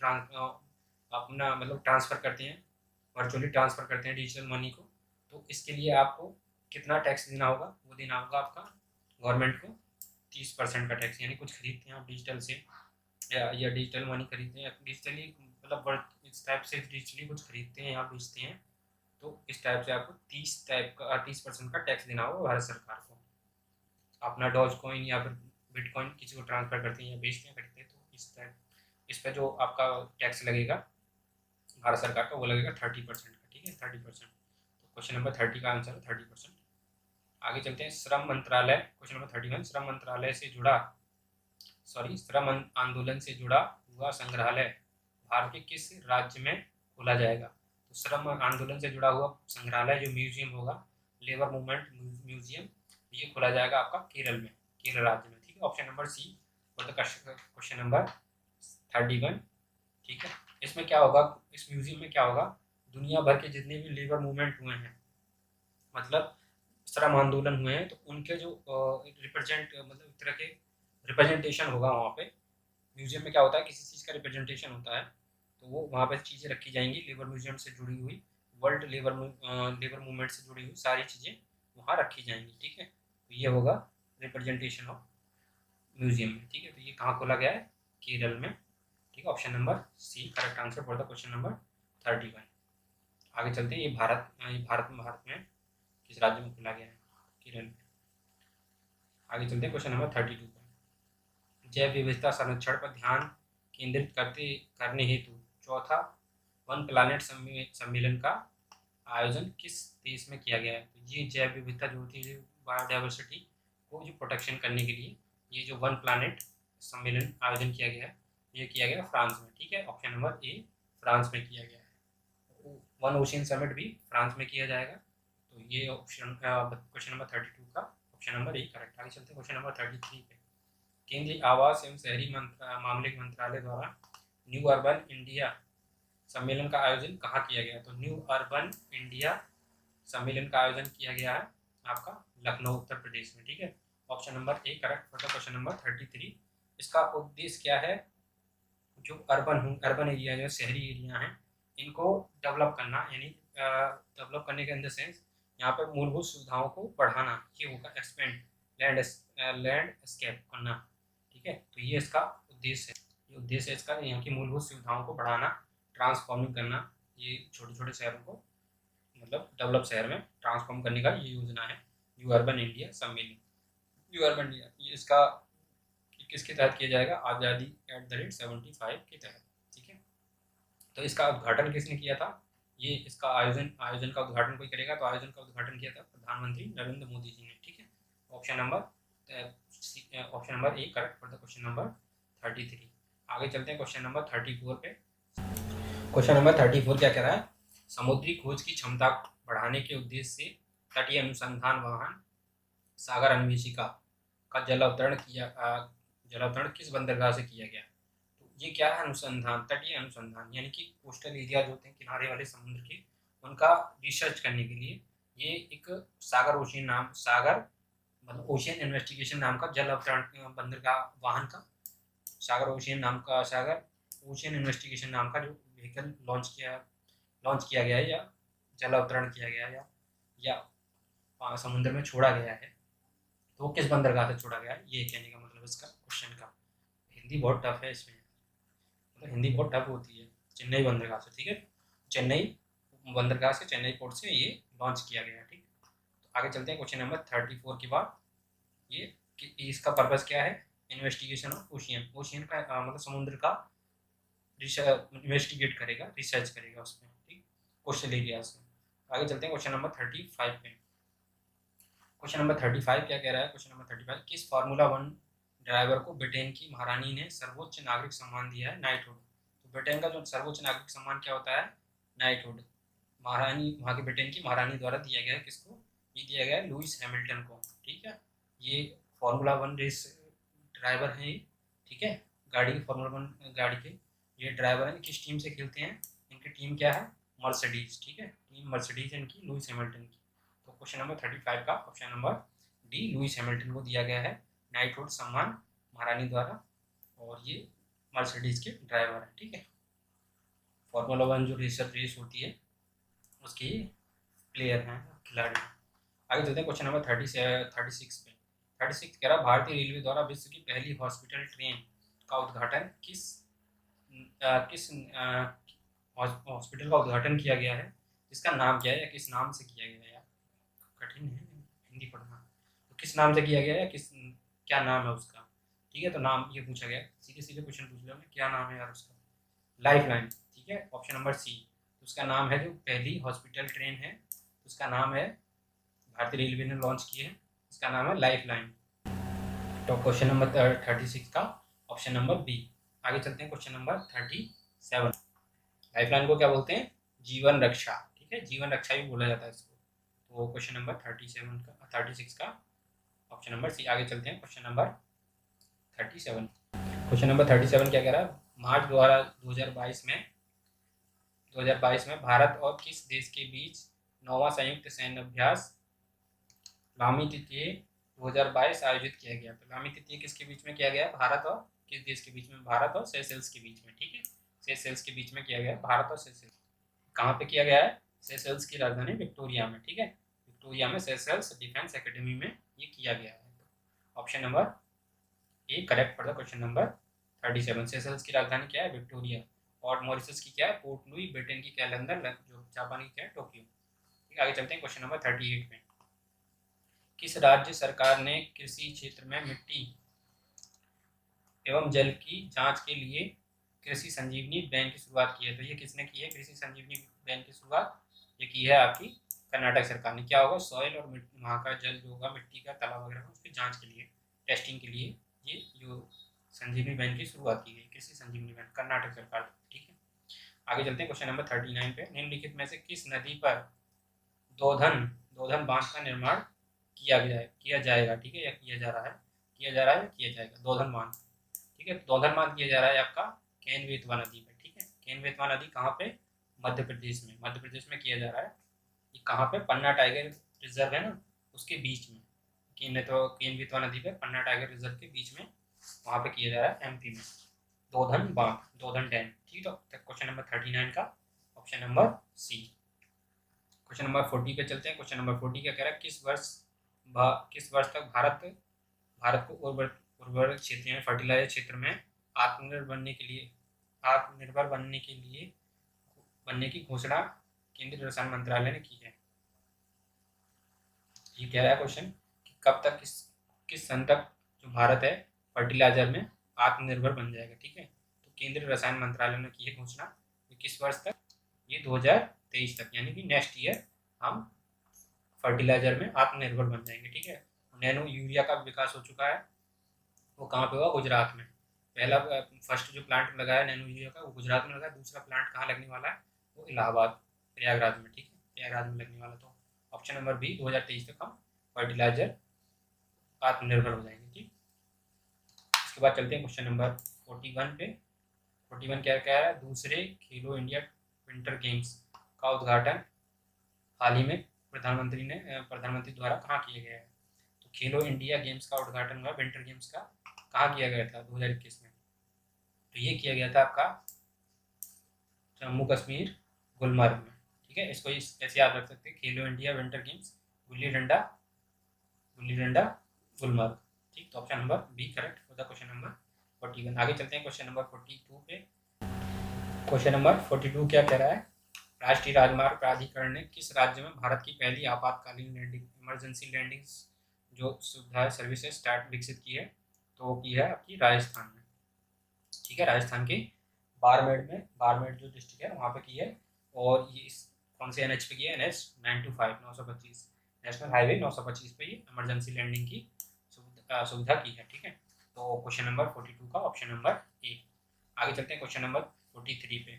अपना मतलब ट्रांसफ़र करते हैं, वर्चुअली ट्रांसफ़र करते हैं डिजिटल मनी को, तो इसके लिए आपको कितना टैक्स देना होगा, वो देना होगा आपका गवर्नमेंट को 30% का टैक्स। यानी कुछ खरीदते हैं आप डिजिटल से या डिजिटल मनी खरीदते हैं डिजिटली, मतलब इस टाइप से डिजिटली कुछ खरीदते हैं या बेचते हैं, तो इस टाइप से आपको 30% का टैक्स देना होगा भारत सरकार को। अपना डॉज कॉइन या फिर बिटकॉइन किसी को ट्रांसफ़र करते हैं या बेचते हैं खरीदते हैं, तो इस पर जो आपका टैक्स लगेगा भारत सरकार का, वो लगेगा 30% का, ठीक है, 30%। तो क्वेश्चन नंबर 30 का आंसर है 30%। आगे चलते हैं श्रम मंत्रालय, क्वेश्चन नंबर 31, श्रम आंदोलन से जुड़ा हुआ संग्रहालय भारत के किस राज्य में खोला जाएगा। तो श्रम आंदोलन से जुड़ा हुआ संग्रहालय जो म्यूजियम होगा, लेबर मूवमेंट म्यूजियम, ये खोला जाएगा आपका केरल में, केरल राज्य में, ठीक है। Option number C for the question number 31, ठीक है। इसमें क्या होगा, इस म्यूजियम में क्या होगा, दुनिया भर के जितने भी लेबर मूवमेंट हुए हैं, मतलब श्रम आंदोलन हुए हैं, तो उनके जो मतलब एक तरह के रिप्रेजेंटेशन होगा वहाँ पे। म्यूजियम में क्या होता है, किसी चीज़ का रिप्रेजेंटेशन होता है, तो वो वहाँ पे चीज़ें रखी जाएंगी, लेबर म्यूजियम से जुड़ी हुई, वर्ल्ड लेबर मूवमेंट से जुड़ी हुई सारी चीज़ें वहाँ रखी जाएंगी, ठीक है। तो ये होगा रिप्रेजेंटेशन ऑफ म्यूजियम में, ठीक है। तो ये कहाँ खोला गया है, केरल में, ठीक है। Option number C correct answer for the question number 31। आगे चलते हैं, ये भारत में किस राज्य में खोला गया है, केरल में। आगे चलते हैं क्वेश्चन नंबर 32 पर, जैव विविधता संरक्षण पर ध्यान केंद्रित करने हेतु चौथा वन प्लानेट सम्मेलन का आयोजन किस देश में किया गया है। तो ये जैव विविधता जो होती है, बायोडाइवर्सिटी को जो प्रोटेक्शन करने के लिए ये जो वन प्लानेट सम्मेलन आयोजन किया गया है, ये किया गया फ्रांस में, ठीक है। ऑप्शन नंबर ए फ्रांस में किया गया है। वन ओशियन समिट भी फ्रांस में किया जाएगा। तो ये ऑप्शन क्वेश्चन नंबर 32 का ऑप्शन नंबर ए करेक्ट। आगे चलते हैं क्वेश्चन नंबर 33 पे, केंद्रीय आवास एवं शहरी मामले मंत्रालय द्वारा न्यू अर्बन इंडिया सम्मेलन का आयोजन कहाँ किया गया। तो न्यू अर्बन इंडिया सम्मेलन का आयोजन किया गया है आपका लखनऊ उत्तर प्रदेश में, ठीक है। Option number A correct for the question number 33। इसका उद्देश्य क्या है, जो अर्बन एरिया जो शहरी एरिया हैं, इनको डेवलप करना, यानी डेवलप करने के इन द सेंस यहाँ पर मूलभूत सुविधाओं को बढ़ाना, ये होगा एक्सपेंड लैंडस्केप करना, ठीक है। तो ये इसका उद्देश्य है, ये उद्देश्य है इसका, यहाँ की मूलभूत सुविधाओं को बढ़ाना, ट्रांसफॉर्मिंग करना, ये छोटे छोटे शहरों को मतलब डेवलप शहर में ट्रांसफॉर्म करने का ये योजना है न्यू अर्बन इंडिया सम्मेलन। न्यू अर्बन इंडिया ये इसका किसके तहत किया जाएगा, आज़ादी @75 के तहत, ठीक है। तो इसका उद्घाटन किसने किया था, ये इसका आयोजन का उद्घाटन कोई करेगा, तो आयोजन का उद्घाटन किया था प्रधानमंत्री नरेंद्र मोदी जी ने, ठीक है। Option number A correct for the question number 33। आगे चलते हैं क्वेश्चन नंबर 34 पे। क्वेश्चन नंबर 34 क्या कह रहा है, समुद्री खोज की क्षमता बढ़ाने के उद्देश्य से तटीय अनुसंधान वाहन सागर अन्वेषिका का जलावतरण किस बंदरगाह से किया गया। तो ये क्या है, अनुसंधान, तटीय अनुसंधान, यानी कि कोस्टल एरिया जो होते हैं किनारे वाले समुद्र के, उनका रिसर्च करने के लिए ये एक सागर मतलब ओशियन इन्वेस्टिगेशन नाम का जल अवतरण बंदरगाह वाहन का सागर ओशियन इन्वेस्टिगेशन नाम का जो व्हीकल लॉन्च किया गया है या जल अवतरण किया गया या समुद्र में छोड़ा गया है, तो वो किस बंदरगाह से छोड़ा गया है, ये कहने का मतलब इसका क्वेश्चन का। हिंदी बहुत टफ है इसमें, मतलब हिंदी बहुत टफ होती है। चेन्नई बंदरगाह से, ठीक है, चेन्नई बंदरगाह से, चेन्नई पोर्ट से ये लॉन्च किया गया है, ठीक। तो आगे चलते हैं क्वेश्चन नंबर 34 के बाद। ये कि इसका पर्पस क्या है, इन्वेस्टिगेशन ऑफ ओशियन, ओशियन का मतलब समुद्र का इन्वेस्टिगेट करेगा, रिसर्च करेगा उसमें, ठीक, कोस्टल एरिया से। आगे चलते हैं क्वेश्चन नंबर 35 पे। क्वेश्चन नंबर 35 क्या कह रहा है, क्वेश्चन नंबर 35, किस फार्मूला 1 ड्राइवर को ब्रिटेन की महारानी ने सर्वोच्च नागरिक सम्मान दिया है, नाइटहुड। तो ब्रिटेन का जो सर्वोच्च नागरिक सम्मान क्या होता है, नाइटहुड। महारानी, वहाँ की ब्रिटेन की महारानी द्वारा दिया गया है, किसको, ये दिया गया है लुइस हैमिल्टन को, ठीक है। ये फार्मूला 1 रेस ड्राइवर हैं ये, ठीक है, गाड़ी की फार्मूला 1 गाड़ी के ये ड्राइवर हैं। किस टीम से खेलते हैं, इनकी टीम क्या है, मर्सिडीज, ठीक है, टीम मर्सिडीज है इनकी, लुइस हैमिल्टन की। तो क्वेश्चन नंबर 35 का option number D, Lewis Hamilton को दिया गया है नाइटहुड सम्मान महारानी द्वारा, और ये मर्सिडीज के ड्राइवर हैं, ठीक है। फार्मूला 1 जो रेस होती है उसके प्लेयर हैं, खिलाड़ी। आगे चलते हैं क्वेश्चन नंबर 36 पे। 36 कह रहा, भारतीय रेलवे द्वारा विश्व की पहली हॉस्पिटल ट्रेन का उद्घाटन किस हॉस्पिटल का उद्घाटन किया गया है, जिसका नाम क्या है या किस नाम से किया गया है। यार कठिन है हिंदी पढ़ना, तो किस नाम से किया गया है, क्या नाम है उसका, ठीक है। तो नाम ये पूछा गया, सीधे सीधे क्वेश्चन पूछ लिया हमने, क्या नाम है यार उसका, लाइफ लाइन, ठीक है, ऑप्शन नंबर सी। तो उसका नाम है, जो पहली हॉस्पिटल ट्रेन है उसका नाम है, भारतीय रेलवे ने लॉन्च की है, इसका नाम है लाइफ लाइन। तो क्वेश्चन नंबर 36 का ऑप्शन नंबर बी। आगे चलते हैं क्वेश्चन नंबर 37। लाइफ लाइन को क्या बोलते हैं, जीवन रक्षा, ठीक है, जीवन रक्षा भी बोला जाता है इसको। तो क्वेश्चन नंबर 36 का ऑप्शन नंबर सी। आगे चलते हैं क्वेश्चन नंबर 37। क्वेश्चन नंबर 37 क्या कह रहा है, मार्च 2022 में भारत और किस देश के बीच 9वां संयुक्त सैन्य अभ्यास लामी तृतीय 2022 आयोजित किया गया। तो लामी तृतीय किसके बीच में किया गया, भारत और किस देश के बीच में, भारत और सेशेल्स के बीच में, ठीक है, सेशेल्स के बीच में किया गया, भारत और सेशेल्स। कहाँ पे किया गया है, सेशेल्स की राजधानी विक्टोरिया में, ठीक है, विक्टोरिया में सेशेल्स डिफेंस एकेडमी में ये किया गया है। Option number A correct for the question number 37। Seychelles की राजधानी क्या है, विक्टोरिया, और मॉरिशस की क्या है, पोर्ट लुई, ब्रिटेन की क्या है, लंदन, जो जापान की क्या है, टोक्यो। ठीक है, आगे चलते हैं क्वेश्चन नंबर 38 में। किस राज्य सरकार ने कृषि क्षेत्र में मिट्टी एवं जल की जांच के लिए कृषि संजीवनी बैंक की शुरुआत की है। तो ये किसने की है, कृषि संजीवनी बैंक की शुरुआत ये की है आपकी कर्नाटक सरकार ने। क्या होगा, सॉइल और वहाँ का जल जो होगा, मिट्टी का तालाब वगैरह उसकी जांच के लिए, टेस्टिंग के लिए ये जो संजीवनी बैंक की शुरुआत की गई, कृषि संजीवनी बैंक, कर्नाटक सरकार, ठीक है। आगे चलते हैं क्वेश्चन नंबर 39 पे। निम्नलिखित में से किस नदी पर दोधन बांध का निर्माण किया जाएगा, ठीक है, या किया जा रहा है या किया जाएगा, दोधन बांध, ठीक है। दोधन बांध किया जा रहा है आपका केन बेतवा नदी पे, ठीक है। केन बेतवा नदी कहाँ पे, मध्य प्रदेश में, मध्य प्रदेश में किया जा रहा है। ये कहाँ पे, पन्ना टाइगर रिजर्व है ना, उसके बीच में केन बेतवा नदी पे पन्ना टाइगर रिजर्व के बीच में वहाँ पे किया जा रहा है, एमपी में, दोधन बांध, दोधन डैम, ठीक है। क्वेश्चन नंबर 39 का option number C. Question number 40 पे चलते हैं। क्वेश्चन नंबर 40 क्या कह रहा है, किस वर्ष तक भारत को उर्वरक क्षेत्र में, फर्टिलाइजर क्षेत्र में आत्मनिर्भर बनने की घोषणा केंद्रीय रसायन मंत्रालय ने की है। ये कह रहा है क्वेश्चन कि कब तक, किस सन तक जो भारत है फर्टिलाइजर में आत्मनिर्भर बन जाएगा, ठीक है। तो केंद्रीय रसायन मंत्रालय ने की है घोषणा, किस वर्ष तक, ये 2023 तक, यानी कि नेक्स्ट ईयर हम फर्टिलाइजर में आत्मनिर्भर बन जाएंगे, ठीक है। नैनो यूरिया का विकास हो चुका है, वो कहाँ पे हुआ, गुजरात में। पहला फर्स्ट जो प्लांट लगाया नैनो यूरिया का वो गुजरात में लगा, दूसरा प्लांट कहाँ लगने वाला है, वो इलाहाबाद, प्रयागराज में, ठीक है, प्रयागराज में लगने वाला। तो ऑप्शन नंबर बी, 2023 तक हम फर्टिलाइजर आत्मनिर्भर हो जाएंगे, ठीक। उसके बाद चलते हैं क्वेश्चन नंबर 41 पे। 41 क्या क्या है, दूसरे खेलो इंडिया विंटर गेम्स का उद्घाटन हाल ही में प्रधानमंत्री द्वारा कहाँ किया गया है। तो खेलो इंडिया गेम्स का उद्घाटन हुआ, विंटर गेम्स का, कहाँ किया गया था, 2021 में। तो ये किया गया था आपका जम्मू कश्मीर गुलमर्ग में, ठीक है, इसको ऐसे याद रख सकते हैं, खेलो India winter games, gulli danda, Gulmarg. ठीक, तो option number B correct for the question number 41। आगे चलते हैं क्वेश्चन नंबर 42 पे। क्वेश्चन नंबर 42 क्या कह रहा है, राष्ट्रीय राजमार्ग प्राधिकरण ने किस राज्य में भारत की पहली आपातकालीन लैंडिंग इमरजेंसी लैंडिंग जो सुविधा सर्विसेज स्टार्ट विकसित की है, तो वो की है आपकी राजस्थान में। ठीक है, राजस्थान के बाड़मेर जो डिस्ट्रिक्ट है वहाँ पे की है, और ये इस कौन से NH पे की है, NH 925 925 नेशनल हाईवे 925 पे ये इमरजेंसी लैंडिंग की सुविधा की है। ठीक है, तो क्वेश्चन नंबर 42 का ऑप्शन नंबर ए। आगे चलते हैं क्वेश्चन नंबर 43 पे।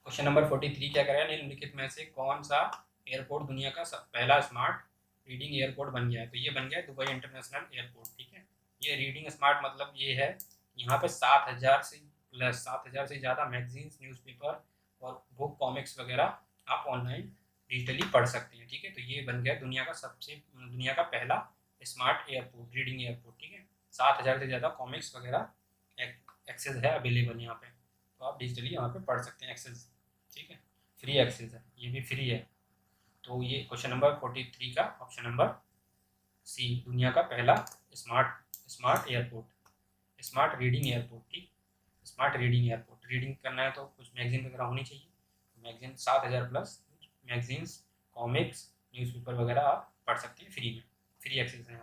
क्वेश्चन नंबर 43 क्या करेगा, निम्नलिखित में से कौन सा एयरपोर्ट दुनिया का पहला स्मार्ट रीडिंग एयरपोर्ट बन गया है, तो ये बन गया है दुबई इंटरनेशनल एयरपोर्ट। ठीक है, ये रीडिंग स्मार्ट मतलब ये है, यहाँ पे 7,000 से ज़्यादा मैगजीन्स, न्यूज़पेपर और बुक कॉमिक्स वगैरह आप ऑनलाइन डिजिटली पढ़ सकते हैं। ठीक है, तो ये बन गया दुनिया का पहला स्मार्ट एयरपोर्ट, रीडिंग एयरपोर्ट। ठीक है, 7,000 से ज़्यादा कॉमिक्स वगैरह एक्सेस है अवेलेबल यहाँ पे, तो आप डिजिटली यहाँ पे पढ़ सकते हैं एक्सेस। ठीक है, फ्री एक्सेस है, ये भी फ्री है। तो ये क्वेश्चन नंबर 43 का ऑप्शन नंबर सी, दुनिया का पहला smart airport, smart reading airport. ठीक, स्मार्ट रीडिंग एयरपोर्ट, रीडिंग करना है तो कुछ मैगजीन वगैरह होनी चाहिए, magazine 7,000 plus magazines, comics, newspaper वगैरह आप पढ़ सकते हैं फ्री में, फ्री एक्सेस है।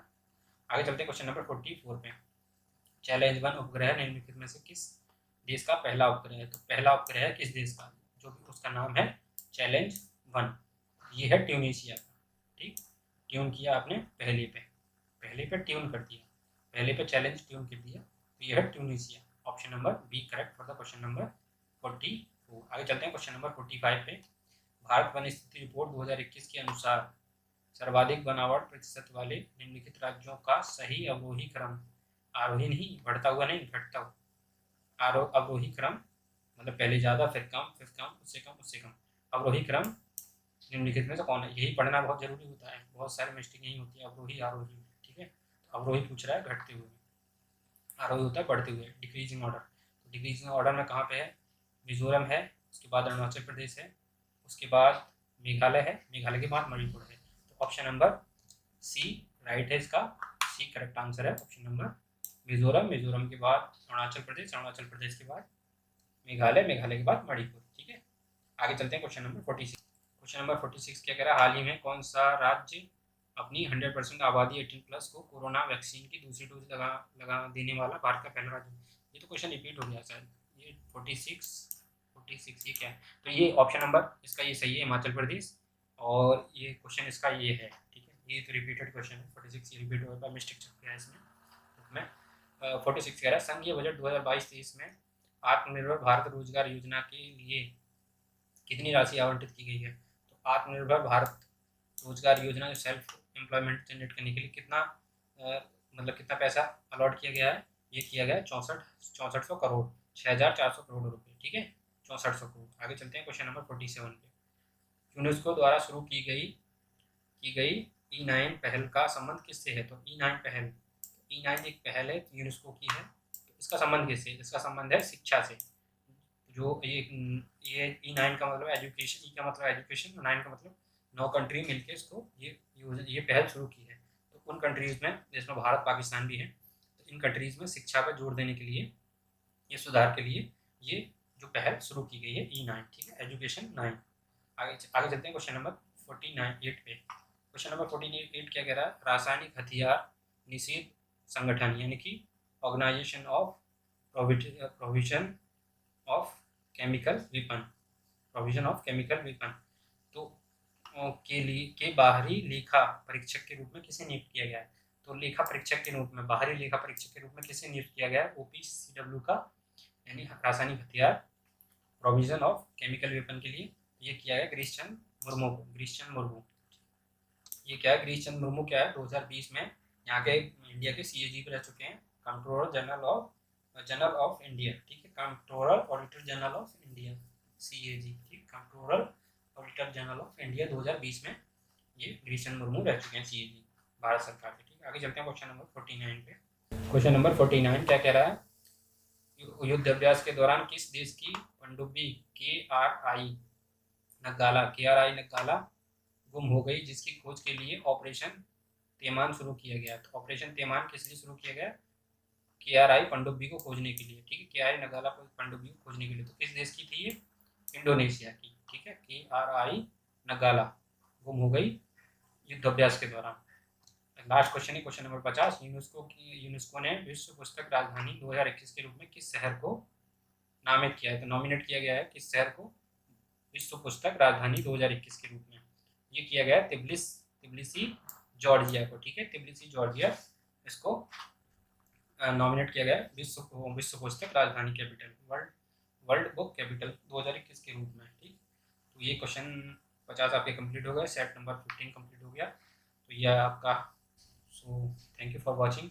आगे चलते हैं क्वेश्चन नंबर 44 पे। चैलेंज 1 उपग्रह निम्नलिखित में से किस देश का पहला उपग्रह है, तो पहला उपग्रह है किस देश का, जो कि उसका नाम है चैलेंज 1, ये है ट्यूनीशिया का। ठीक, ट्यून किया आपने पहले पे ट्यून कर दिया, पहले पे चैलेंज ट्यून कर दिया, तो ये है Tunisia. Option number B correct for the question number 44। आगे चलते हैं क्वेश्चन नंबर 45 पे। भारत वन स्थिति रिपोर्ट 2021 के अनुसार सर्वाधिक बनावट प्रतिशत वाले निम्नलिखित राज्यों का सही अवरोही क्रम, आरोही नहीं, बढ़ता हुआ नहीं, घटता हुआ, अवरोही क्रम मतलब पहले ज़्यादा फिर कम, फिर कम, उससे कम, उससे कम, अवरोही क्रम निम्नलिखित में से कौन है, यही पढ़ना बहुत जरूरी होता है, बहुत सारे मिस्टेक यही होती है अवरोही आरोही। ठीक है, तो अवरोही पूछ रहा है घटते हुए, आरोही होता है बढ़ते हुए, डिक्रीजिंग ऑर्डर। तो डिक्रीजिंग ऑर्डर में कहाँ पे है, मिजोरम है, उसके बाद अरुणाचल प्रदेश है, उसके बाद मेघालय है, मेघालय के बाद मणिपुर है। तो ऑप्शन नंबर सी राइट है, इसका सी करेक्ट आंसर है ऑप्शन नंबर मिजोरम, मिजोरम के बाद अरुणाचल प्रदेश, अरुणाचल प्रदेश के बाद मेघालय, मेघालय के बाद मणिपुर। ठीक है, आगे चलते हैं क्वेश्चन नंबर 46। क्वेश्चन नंबर 46 क्या कह रहा है, हाल ही में कौन सा राज्य अपनी 100% आबादी 18+ को कोरोना वैक्सीन की दूसरी डोज लगा देने वाला भारत का पहला राज्य, ये तो क्वेश्चन रिपीट हो गया शायद, ये 46 ये क्या है, तो ये ऑप्शन नंबर इसका ये सही है, हिमाचल प्रदेश, और ये क्वेश्चन इसका ये है। ठीक है, ये तो रिपीटेड क्वेश्चन है, 46 ये रिपीट होगा, मिस्टेक चल गया इसमें। 46 कह रहा है, संघीय बजट 2022-23 में आत्मनिर्भर भारत रोजगार योजना के लिए कितनी राशि आवंटित की गई है, तो आत्मनिर्भर भारत रोजगार योजना जो सेल्फ एम्प्लॉयमेंट जनरेट करने के लिए कितना मतलब कितना पैसा अलॉट किया गया है, ये किया गया है 6400 करोड़, 6,400 करोड़ रुपए। ठीक है, 6400 करोड़। आगे चलते हैं क्वेश्चन नंबर 47 पे। यूनेस्को द्वारा शुरू की गई E9 पहल का संबंध किससे है, तो E9 एक पहल है, यूनेस्को की है, तो इसका संबंध किससे, इसका संबंध है शिक्षा से। जो ये E9 का मतलब एजुकेशन, E का मतलब एजुकेशन, 9 का मतलब 9 कंट्री मिलके इसको ये पहल शुरू की है। तो उन कंट्रीज़ में जिसमें भारत पाकिस्तान भी है, तो इन कंट्रीज़ में शिक्षा पर जोर देने के लिए, ये सुधार के लिए ये जो पहल शुरू की गई है E9। ठीक है, एजुकेशन 9। आगे चलते हैं क्वेश्चन नंबर 48 पे। क्वेश्चन नंबर 48 क्या कह रहा है, रासायनिक हथियार निषेध संगठन यानी कि organisation of provision of chemical weapon, तो के बाहरी लेखा परीक्षक के रूप में किसे नियुक्त किया गया है, तो लेखा परीक्षक के रूप में, बाहरी लेखा परीक्षक के रूप में किसे नियुक्त किया गया है, OPCW का, यानी रासायनिक हथियार प्रोविजन ऑफ केमिकल वेपन के लिए ये किया है गिरीश चंद्र मुर्मू। ये क्या है, गिरीश चंद्र मुर्मू क्या है, 2020 में यहाँ के इंडिया के CAG पे रह चुके हैं, कंट्रोलर जनरल ऑफ इंडिया। ठीक है, controller auditor general of India, CAG। ठीक, controller auditor general of India 2020 में ये गिरीश चंद्र मुर्मू रह चुके हैं CAG भारत सरकार के। ठीक, आगे चलते हैं क्वेश्चन नंबर 49 पे। क्वेश्चन नंबर 49 क्या कह रहा है, युद्ध अभ्यास के दौरान किस देश की पनडुब्बी के आर आई नगाला गुम हो गई, जिसकी खोज के लिए ऑपरेशन तेमान शुरू किया गया? तो ऑपरेशन तेमान किस लिए शुरू किया गया? के आर आई पनडुब्बी को खोजने के लिए, ठीक है, के आर आई नगाला पनडुब्बी को खोजने के लिए। तो किस देश की थी ये? इंडोनेशिया की, ठीक है। के आर आई नगाला गुम हो गई युद्ध अभ्यास के दौरान। लास्ट क्वेश्चन है क्वेश्चन नंबर 50। यूनेस्को ने विश्व पुस्तक राजधानी 2021 के रूप में किस शहर को नामित किया है? तो नॉमिनेट किया गया है किस शहर को विश्व पुस्तक राजधानी 2021 के रूप में? ये किया गया है तिब्लिसी जॉर्जिया को, ठीक है, तिब्लिसी जॉर्जिया इसको नॉमिनेट किया गया है विश्व पुस्तक राजधानी कैपिटल, वर्ल्ड बुक कैपिटल 2021 के रूप में, ठीक। तो ये क्वेश्चन 50 आपके कंप्लीट हो गए। सेट नंबर 15 कंप्लीट हो गया। तो यह आपका, so thank you for watching.